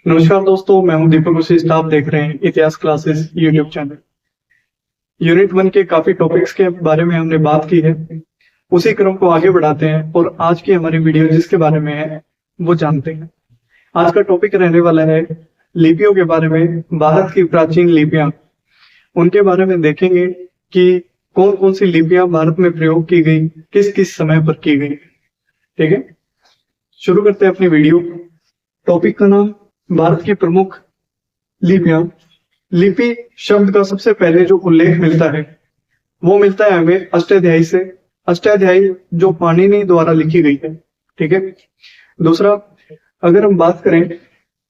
नमस्कार दोस्तों, मैं हूं दीपक वशिष्ठ। आप देख रहे हैं इतिहास क्लासेस यूट्यूब चैनल। यूनिट 1 के काफी टॉपिक्स के बारे में हमने बात की है। उसी क्रम को आगे बढ़ाते हैं और आज की हमारी वीडियो जिसके बारे में है वो जानते हैं। आज का टॉपिक रहने वाला है लिपियों के बारे में। भारत की प्राचीन लिपियां, उनके बारे में देखेंगे कि कौन कौन सी लिपियां भारत में प्रयोग की गई, किस किस समय पर की गई। ठीक है, शुरू करते हैं अपनी वीडियो। टॉपिक का नाम भारत की प्रमुख लिपियां। लिपि शब्द का सबसे पहले जो उल्लेख मिलता है वो मिलता है हमें अष्टाध्यायी से। अष्टाध्यायी जो पाणिनि द्वारा लिखी गई है। ठीक है, दूसरा अगर हम बात करें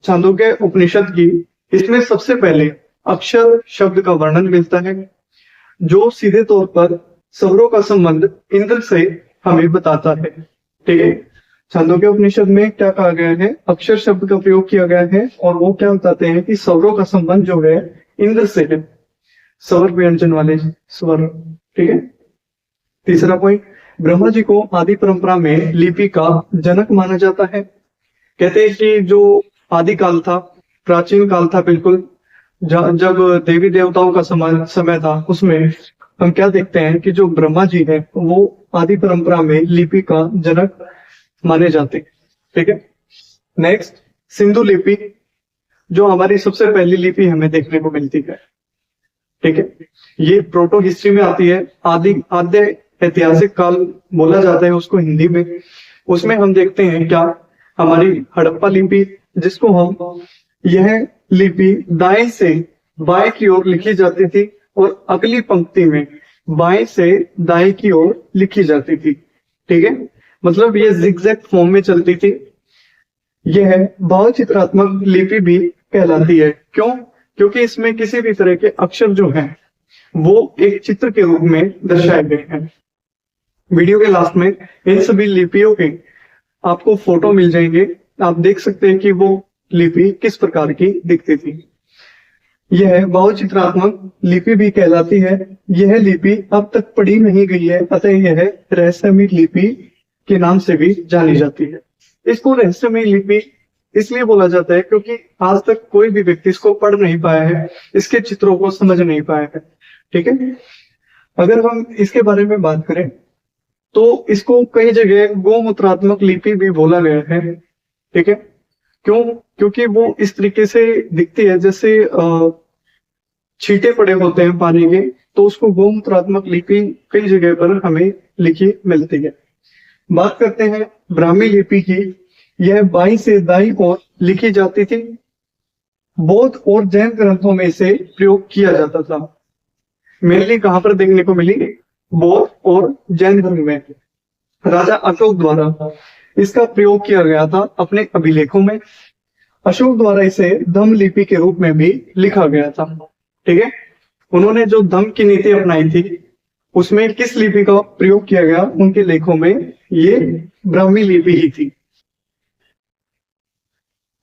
छांदोग्य उपनिषद की, इसमें सबसे पहले अक्षर शब्द का वर्णन मिलता है जो सीधे तौर पर स्वरों का संबंध इंद्र से हमें बताता है। ठीक है, छांदोग्य उपनिषद में क्या कहा गया है, अक्षर शब्द का प्रयोग किया गया है और वो क्या बताते हैं कि स्वरों का संबंध जो है इंद्र से है, स्वर व्यंजन वाले स्वर। ठीक है, तीसरा पॉइंट, ब्रह्मा जी को आदि परंपरा में लिपि का जनक माना जाता है। कहते हैं कि जो आदि काल था, प्राचीन काल था बिल्कुल, जब देवी देवताओं का समय था, उसमें हम क्या देखते हैं कि जो ब्रह्मा जी है वो आदि परंपरा में लिपि का जनक माने जाते हैं। ठीक है, नेक्स्ट सिंधु लिपि, जो हमारी सबसे पहली लिपि हमें देखने को मिलती है। ठीक है, ये प्रोटो हिस्ट्री में आती है। आद्य ऐतिहासिक काल बोला जाता है उसको हिंदी में। उसमें हम देखते हैं क्या, हमारी हड़प्पा लिपि, जिसको हम, यह लिपि दाएं से बाएं की ओर लिखी जाती थी और अगली पंक्ति में बाएं से दाएं की ओर लिखी जाती थी। ठीक है, मतलब ये जिगजैग फॉर्म में चलती थी। यह भावचित्रात्मक लिपि भी कहलाती है। क्यों? क्योंकि इसमें किसी भी तरह के अक्षर जो हैं वो एक चित्र के रूप में दर्शाए गए हैं। वीडियो के लास्ट में इन सभी लिपियों के आपको फोटो मिल जाएंगे, आप देख सकते हैं कि वो लिपि किस प्रकार की दिखती थी। यह भावचित्रात्मक लिपि भी कहलाती है। यह लिपि अब तक पढ़ी नहीं गई है, अतः यह रहस्यमयी लिपि के नाम से भी जानी जाती है। इसको रहस्यमयी लिपि इसलिए बोला जाता है क्योंकि आज तक कोई भी व्यक्ति इसको पढ़ नहीं पाया है, इसके चित्रों को समझ नहीं पाया है। ठीक है, अगर हम इसके बारे में बात करें तो इसको कई जगह गोमूत्रात्मक लिपि भी बोला गया है। ठीक है, क्यों? क्योंकि वो इस तरीके से दिखती है जैसे छींटे पड़े होते हैं पानी के, तो उसको गोमूत्रात्मक लिपि कई जगह पर हमें लिखी मिलती है। बात करते हैं ब्राह्मी लिपि की। यह बाईं से दाईं ओर लिखी जाती थी। बौद्ध और जैन ग्रंथों में इसे प्रयोग किया जाता था। मेनली कहां पर देखने को मिली? बौद्ध और जैन धर्म में। राजा अशोक द्वारा इसका प्रयोग किया गया था अपने अभिलेखों में। अशोक द्वारा इसे धम्म लिपि के रूप में भी लिखा गया था। ठीक है, उन्होंने जो धम्म की नीति अपनाई थी उसमें किस लिपि का प्रयोग किया गया उनके लेखों में? ये ब्राह्मी लिपि ही थी।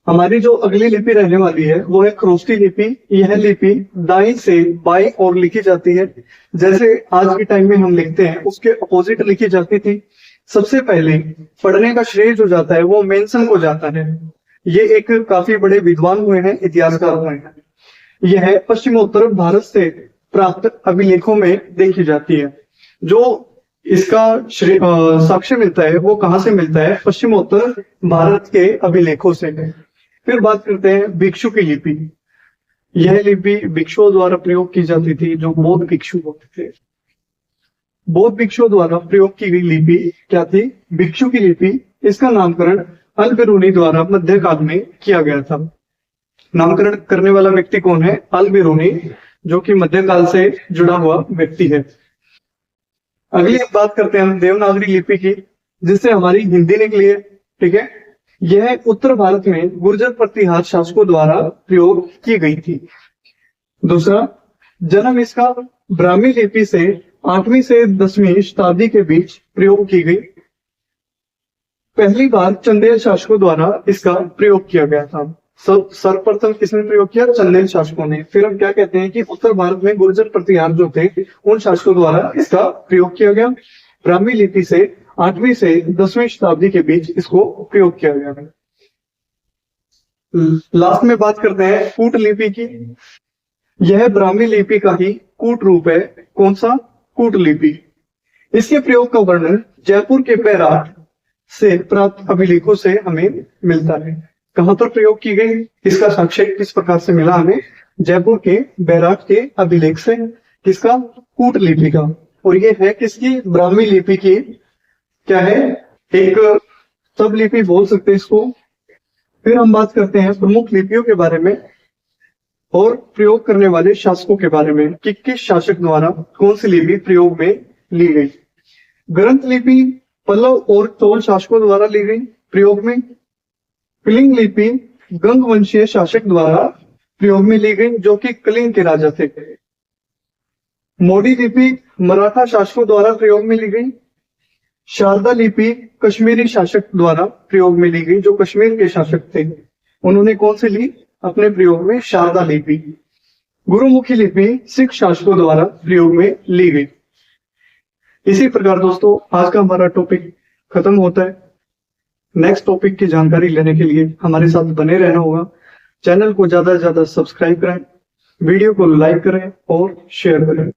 हमारी जो अगली लिपि रहने वाली है वो है ख्रोष्टी लिपि। यह लिपि दाईं से बाईं ओर लिखी जाती है। जैसे आज के टाइम में हम लिखते हैं उसके अपोजिट लिखी जाती थी। सबसे पहले पढ़ने का श्रेय जो जाता है वो मेंशन को जाता है। ये एक काफी बड़े विद्वान हुए हैं, इतिहासकार हुए हैं। यह पश्चिमोत्तर भारत से प्राप्त अभिलेखों में देखी जाती है। जो इसका साक्ष्य मिलता है वो कहां से मिलता है? पश्चिमोत्तर भारत के अभिलेखों से। फिर बात करते हैं भिक्षु की लिपि। यह लिपि भिक्षुओं द्वारा प्रयोग की जाती थी, जो बौद्ध भिक्षु होते थे। बौद्ध भिक्षुओं द्वारा प्रयोग की गई लिपि क्या थी? भिक्षु की लिपि। इसका नामकरण अल बिरूनी द्वारा मध्यकाल में किया गया था। नामकरण करने वाला व्यक्ति कौन है? अल बिरूनी, जो कि मध्यकाल से जुड़ा हुआ व्यक्ति है। अगली बात करते हैं हम देवनागरी लिपि की, जिससे हमारी हिंदी निकली है। ठीक है, यह उत्तर भारत में गुर्जर प्रतिहार शासकों द्वारा प्रयोग की गई थी। दूसरा, जन्म इसका ब्राह्मी लिपि से 8वीं से 10वीं शताब्दी के बीच प्रयोग की गई। पहली बार चंदेल शासकों द्वारा इसका प्रयोग किया गया था। सर्वप्रथम किसने प्रयोग किया? चंदेल शासकों ने। फिर हम क्या कहते हैं कि उत्तर भारत में गुर्जर प्रतिहार जो थे उन शासकों द्वारा इसका प्रयोग किया गया। ब्राह्मी लिपि से 8वीं से 10वीं शताब्दी के बीच इसको प्रयोग किया गया है। लास्ट में बात करते हैं कूट लिपि की। यह ब्राह्मी लिपि का ही कूट रूप है। कौन सा? कूट लिपि। इसके प्रयोग का वर्णन जयपुर के बैराग से प्राप्त अभिलेखों से हमें मिलता है। कहां पर प्रयोग की गई, इसका साक्ष्य किस प्रकार से मिला हमें? जयपुर के बैराग के अभिलेख से। किसका? कूट लिपि का। और ये है किसकी? ब्राह्मी लिपि की। क्या है? एक सब लिपि बोल सकते हैं इसको। फिर हम बात करते हैं प्रमुख लिपियों के बारे में और प्रयोग करने वाले शासकों के बारे में कि किस शासक द्वारा कौन सी लिपि प्रयोग में ली गई। ग्रंथ लिपि पल्लव और चोल शासकों द्वारा ली गई प्रयोग में। कलिंग लिपि गंग वंशीय शासक द्वारा प्रयोग में ली गई, जो कि कलिंग के राजा थे। मोडी लिपि मराठा शासकों द्वारा प्रयोग में ली गई। शारदा लिपि कश्मीरी शासक द्वारा प्रयोग में ली गई, जो कश्मीर के शासक थे। उन्होंने कौन सी ली अपने प्रयोग में? शारदा लिपि। गुरुमुखी लिपि सिख शासकों द्वारा प्रयोग में ली गई। इसी प्रकार दोस्तों आज का हमारा टॉपिक खत्म होता है। नेक्स्ट टॉपिक की जानकारी लेने के लिए हमारे साथ बने रहना होगा। चैनल को ज्यादा से ज्यादा सब्सक्राइब करें, वीडियो को लाइक करें और शेयर करें।